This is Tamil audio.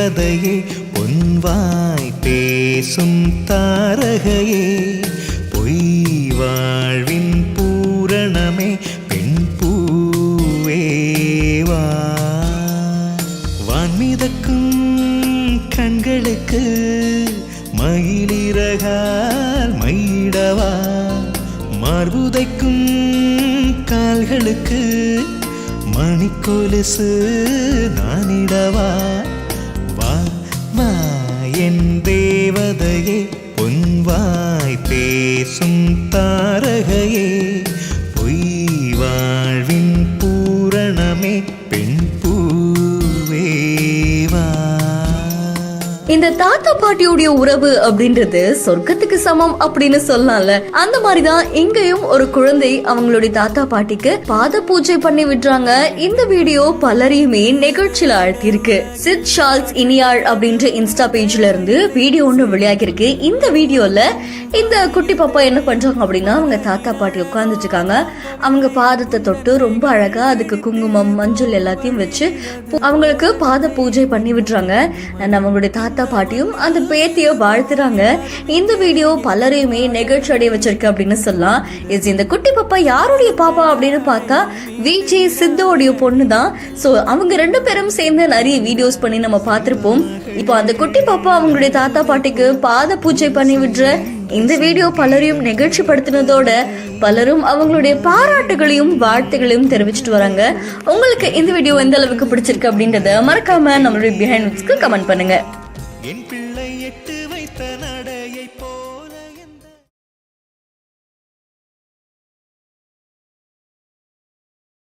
தேவதையே பொன்வாய் பேசும் தாரகையே பொய் வாழ்வின் பூரணமே பெண் பூவேவா வான்மிதக்கும் கண்களுக்கு மயிலிறகால் மயிடவா மார்புதைக்கும் கால்களுக்கு மணிக்கொலுசு நானிடவா வா வா என் தேவதையே பொன்வாய் பேசும் தாரகையே பொய் வாழ்வின் பூரணமே பெண் பூவேவா. இந்த தாத்தா பாட்டியுடைய உறவு அப்படின்றது சொர்க்கத்துக்கு சமம் அப்படின்னு சொல்லலாம்ல. அந்த மாதிரிதான் இங்கேயும் ஒரு குழந்தை அவங்களுடைய தாத்தா பாட்டிக்கு பாத பூஜை பண்ணி விடுறாங்க. இந்த வீடியோ பலரையுமே நிகழ்ச்சியில ஆழ்த்திருக்கு. சித் ஷால்ஸ் இனியாள் அப்படின்ற இன்ஸ்டா பேஜ்ல இருந்து வீடியோ ஒன்று வெளியாகி இருக்கு. இந்த வீடியோல இந்த குட்டி பாப்பா என்ன பண்றாங்க அப்படின்னா, அவங்க தாத்தா பாட்டி உட்கார்ந்துட்டு இருக்காங்க. அவங்க பாதத்தை தொட்டு ரொம்ப அழகா அதுக்கு குங்குமம் மஞ்சள் எல்லாத்தையும் வச்சு அவங்களுக்கு பாத பூஜை பண்ணி விடுறாங்க. அவங்களுடைய தாத்தா பாட்டியும் அந்த பேத்திய வாழ்த்துறாங்க. இந்த வீடியோ பலரையுமே நெகிழ்ச்சி அடைய வச்சிருக்கு அப்படின்னு சொல்லலாம். இந்த குட்டி பாப்பா யாருடைய பாப்பா அப்படின்னு பார்த்தா விஜே சித்தோடைய பொண்ணு தான். சோ அவங்க ரெண்டு பேரும் சேர்ந்து நிறைய வீடியோஸ் பண்ணி நம்ம பார்த்திருப்போம். இப்போ அந்த குட்டி பாப்பா அவங்களுடைய தாத்தா பாட்டிக்கு பாத பூஜை பண்ணி விடுற இந்த வீடியோ பலரையும் நிகழ்ச்சி படுத்தினதோட பலரும் அவங்களுடைய பாராட்டுகளையும் வாழ்த்துகளையும் தெரிவிச்சிட்டு வராங்க. உங்களுக்கு இந்த வீடியோ எந்த அளவுக்கு பிடிச்சிருக்கு அப்படின்றத மறக்காம நம்மளுடைய பிஹைண்ட் கமெண்ட் பண்ணுங்க.